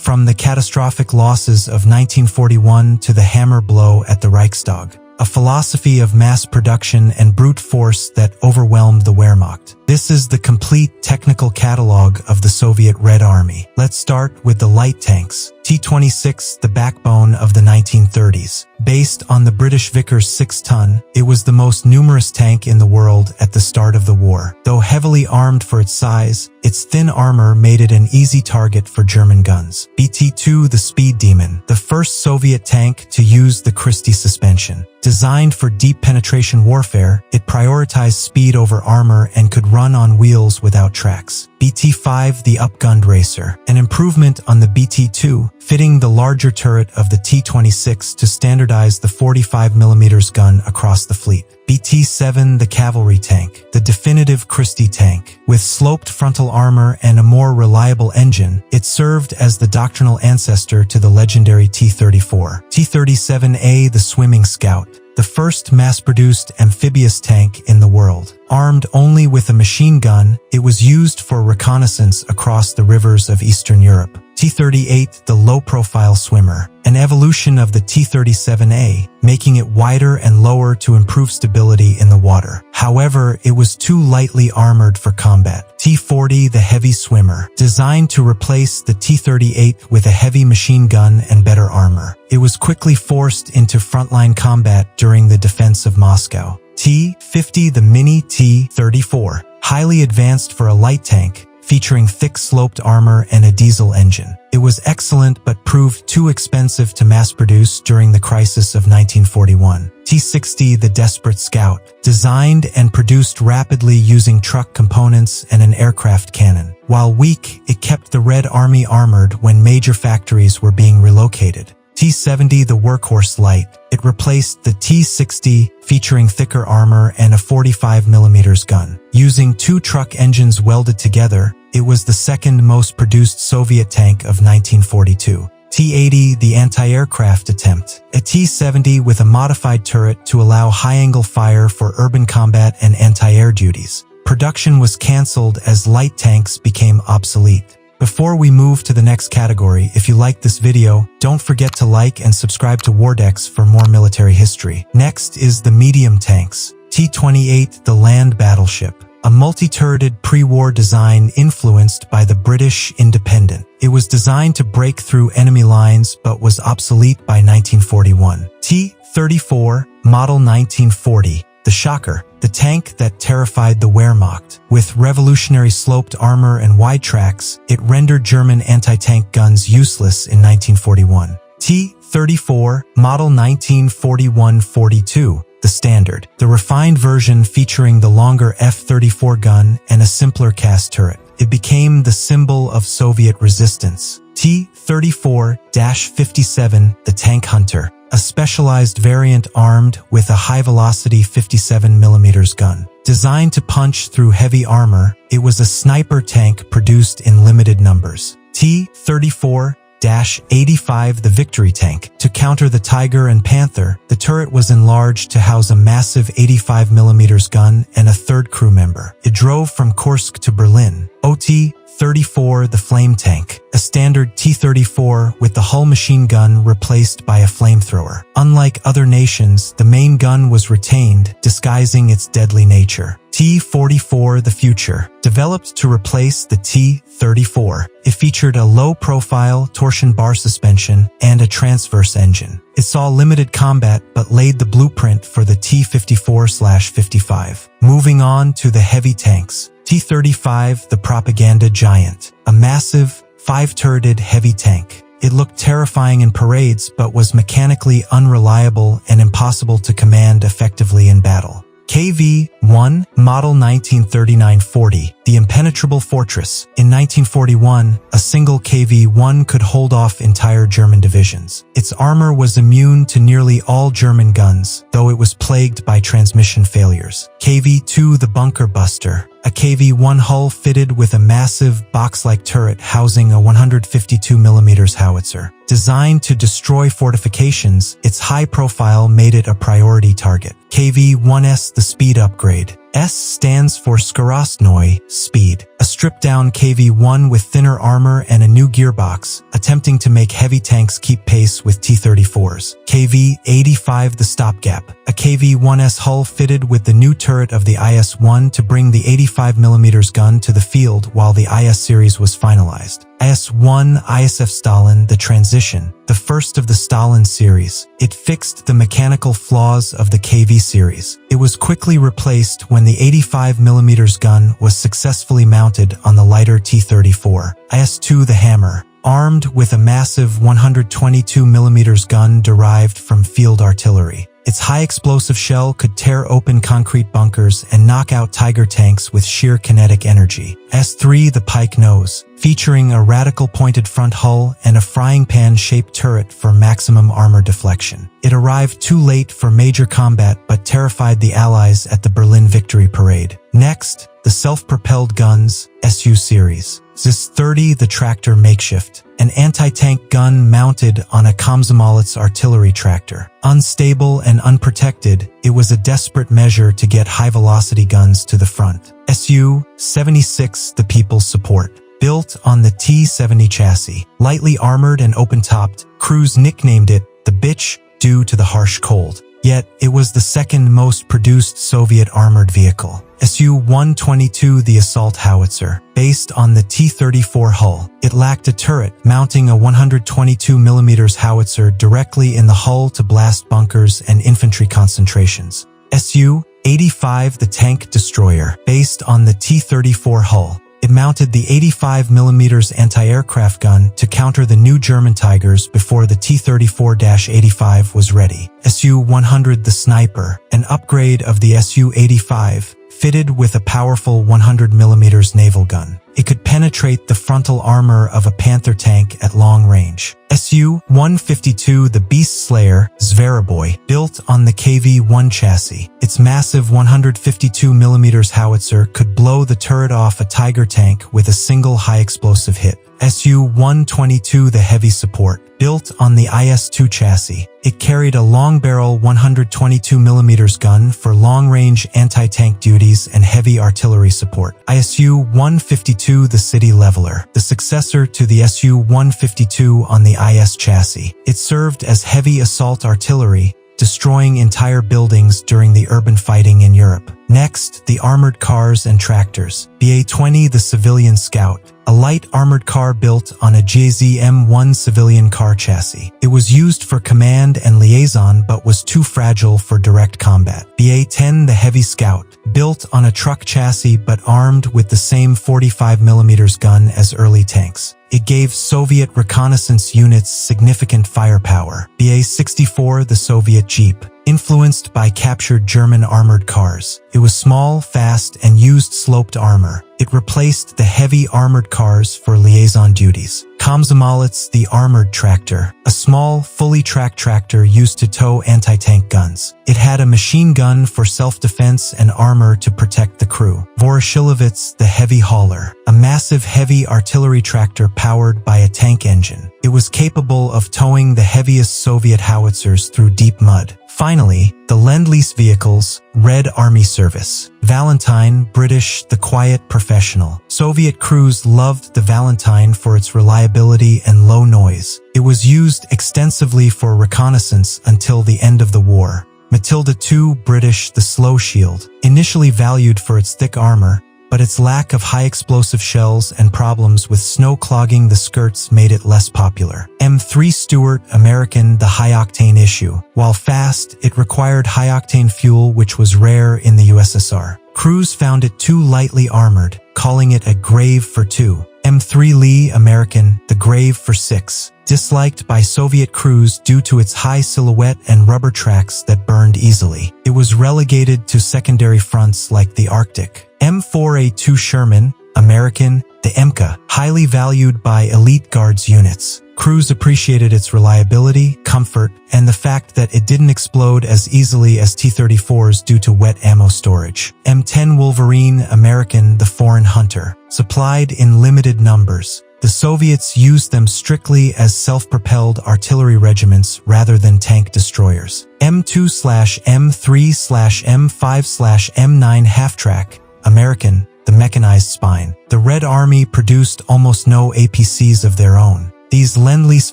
from the catastrophic losses of 1941 to the hammer blow at the Reichstag, a philosophy of mass production and brute force that overwhelmed the Wehrmacht. This is the complete technical catalog of the Soviet Red Army. Let's start with the light tanks. T-26, the backbone of the 1930s. Based on the British Vickers 6-ton, it was the most numerous tank in the world at the start of the war. Though heavily armed for its size, its thin armor made it an easy target for German guns. BT-2, the Speed Demon, the first Soviet tank to use the Christie suspension. Designed for deep penetration warfare, it prioritized speed over armor and could run on wheels without tracks. BT-5, the upgunned racer, an improvement on the BT-2, fitting the larger turret of the T-26 to standardize the 45mm gun across the fleet. BT-7, the cavalry tank, the definitive Christie tank. With sloped frontal armor and a more reliable engine, it served as the doctrinal ancestor to the legendary T-34. T-37A, the swimming scout, the first mass-produced amphibious tank in the world. Armed only with a machine gun, it was used for reconnaissance across the rivers of Eastern Europe. T-38, the low-profile swimmer, an evolution of the T-37A, making it wider and lower to improve stability in the water. However, it was too lightly armored for combat. T-40, the heavy swimmer, designed to replace the T-38 with a heavy machine gun and better armor. It was quickly forced into frontline combat during the defense of Moscow. T-50, the mini T-34, highly advanced for a light tank, featuring thick sloped armor and a diesel engine. It was excellent but proved too expensive to mass-produce during the crisis of 1941. T-60, the desperate scout, designed and produced rapidly using truck components and an aircraft cannon. While weak, it kept the Red Army armored when major factories were being relocated. T-70, the workhorse light. It replaced the T-60, featuring thicker armor and a 45mm gun. Using two truck engines welded together, it was the second most produced Soviet tank of 1942. T-80, the anti-aircraft attempt. A T-70 with a modified turret to allow high-angle fire for urban combat and anti-air duties. Production was cancelled as light tanks became obsolete. Before we move to the next category, if you liked this video, don't forget to like and subscribe to Wardex for more military history. Next is the medium tanks. T-28, the land battleship, a multi-turreted pre-war design influenced by the British Independent. It was designed to break through enemy lines but was obsolete by 1941. T-34, model 1940. The Shocker, the tank that terrified the Wehrmacht. With revolutionary sloped armor and wide tracks, it rendered German anti-tank guns useless in 1941. T-34, model 1941-42. The Standard, the refined version featuring the longer F-34 gun and a simpler cast turret. It became the symbol of Soviet resistance. T-34-57, the Tank Hunter, a specialized variant armed with a high-velocity 57mm gun. Designed to punch through heavy armor, it was a sniper tank produced in limited numbers. T-34-85, the Victory tank. To counter the Tiger and Panther, the turret was enlarged to house a massive 85mm gun and a third crew member. It drove from Kursk to Berlin. OT-34, the Flame tank, a standard T-34 with the hull machine gun replaced by a flamethrower. Unlike other nations, the main gun was retained, disguising its deadly nature. T-44, the Future, developed to replace the T-34. It featured a low-profile torsion bar suspension and a transverse engine. It saw limited combat but laid the blueprint for the T-54/55. Moving on to the heavy tanks. T-35, the Propaganda Giant, a massive, 5-turreted heavy tank. It looked terrifying in parades but was mechanically unreliable and impossible to command effectively in battle. KV-1, model 1939-40, the Impenetrable Fortress. In 1941, a single KV-1 could hold off entire German divisions. Its armor was immune to nearly all German guns, though it was plagued by transmission failures. KV-2, the Bunker Buster, a KV-1 hull fitted with a massive box-like turret housing a 152mm howitzer. Designed to destroy fortifications, its high profile made it a priority target. KV-1S, the Speed Upgrade, S stands for Skorostnoy, speed. A stripped-down KV-1 with thinner armor and a new gearbox, attempting to make heavy tanks keep pace with T-34s. KV-85 the stopgap. A KV-1S hull fitted with the new turret of the IS-1 to bring the 85mm gun to the field while the IS series was finalized. IS-1 ISF Stalin the transition, the first of the Stalin series. It fixed the mechanical flaws of the KV series. It was quickly replaced when the 85mm gun was successfully mounted on the lighter T-34. IS-2 the hammer, armed with a massive 122mm gun derived from field artillery. Its high-explosive shell could tear open concrete bunkers and knock out Tiger tanks with sheer kinetic energy. S-3 the pike nose, featuring a radical pointed front hull and a frying pan-shaped turret for maximum armor deflection. It arrived too late for major combat but terrified the Allies at the Berlin Victory Parade. Next, the self-propelled guns, SU series. ZIS-30 the tractor makeshift, an anti-tank gun mounted on a Komsomolets artillery tractor. Unstable and unprotected, it was a desperate measure to get high-velocity guns to the front. Su-76 the People's Support. Built on the T-70 chassis, lightly armored and open-topped, crews nicknamed it the Bitch due to the harsh cold. Yet, it was the second most produced Soviet armored vehicle. Su-122 the assault howitzer. Based on the T-34 hull, it lacked a turret, mounting a 122mm howitzer directly in the hull to blast bunkers and infantry concentrations. Su-85 the tank destroyer. Based on the T-34 hull, it mounted the 85mm anti-aircraft gun to counter the new German Tigers before the T-34-85 was ready. Su-100 the sniper, an upgrade of the Su-85, fitted with a powerful 100mm naval gun. It could penetrate the frontal armor of a Panther tank at long range. Su-152 the Beast Slayer, Zveroboy, built on the KV-1 chassis. Its massive 152mm howitzer could blow the turret off a Tiger tank with a single high-explosive hit. Su-122 the heavy support. Built on the IS-2 chassis, it carried a long-barrel 122mm gun for long-range anti-tank duties and heavy artillery support. Su-152 the city leveler, the successor to the Su-152 on the IS chassis. It served as heavy assault artillery, destroying entire buildings during the urban fighting in Europe. Next, the armored cars and tractors. BA-20 the civilian scout, a light armored car built on a JZ-M1 civilian car chassis. It was used for command and liaison but was too fragile for direct combat. BA-10 the heavy scout, built on a truck chassis but armed with the same 45mm gun as early tanks. It gave Soviet reconnaissance units significant firepower. BA-64 the Soviet Jeep, influenced by captured German armored cars. It was small, fast, and used sloped armor. It replaced the heavy armored cars for liaison duties. Komsomolets the armored tractor, a small, fully tracked tractor used to tow anti-tank guns. It had a machine gun for self-defense and armor to protect the crew. Voroshilovets the heavy hauler, a massive heavy artillery tractor powered by a tank engine. It was capable of towing the heaviest Soviet howitzers through deep mud. Finally, the Lend-Lease vehicles, Red Army Service. Valentine, British, the quiet professional. Soviet crews loved the Valentine for its reliability and low noise. It was used extensively for reconnaissance until the end of the war. Matilda II, British, the slow shield. Initially valued for its thick armor, but its lack of high-explosive shells and problems with snow clogging the skirts made it less popular. M3 Stuart, American, the high-octane issue. While fast, it required high-octane fuel which was rare in the USSR. Crews found it too lightly armored, calling it a grave for two. M3 Lee, American, the grave for six. Disliked by Soviet crews due to its high silhouette and rubber tracks that burned easily. It was relegated to secondary fronts like the Arctic. M4A2 Sherman, American, the MK, highly valued by elite guards units. Crews appreciated its reliability, comfort, and the fact that it didn't explode as easily as T-34s due to wet ammo storage. M10 Wolverine, American, the foreign hunter. Supplied in limited numbers, the The Soviets used them strictly as self-propelled artillery regiments rather than tank destroyers. M2/M3/M5/M9 half-track, American, the mechanized spine. The Red Army produced almost no APCs of their own. These Lend-Lease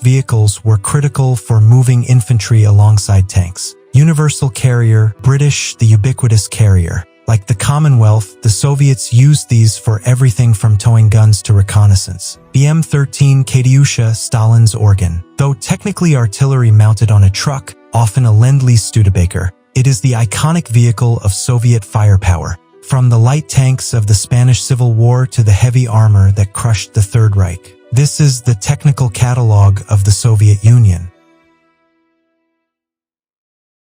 vehicles were critical for moving infantry alongside tanks. Universal carrier, British, the ubiquitous carrier. Like the Commonwealth, the Soviets used these for everything from towing guns to reconnaissance. The M13 Katyusha, Stalin's organ. Though technically artillery mounted on a truck, often a Lend-Lease Studebaker, it is the iconic vehicle of Soviet firepower. From the light tanks of the Spanish Civil War to the heavy armor that crushed the Third Reich. This is the technical catalog of the Soviet Union.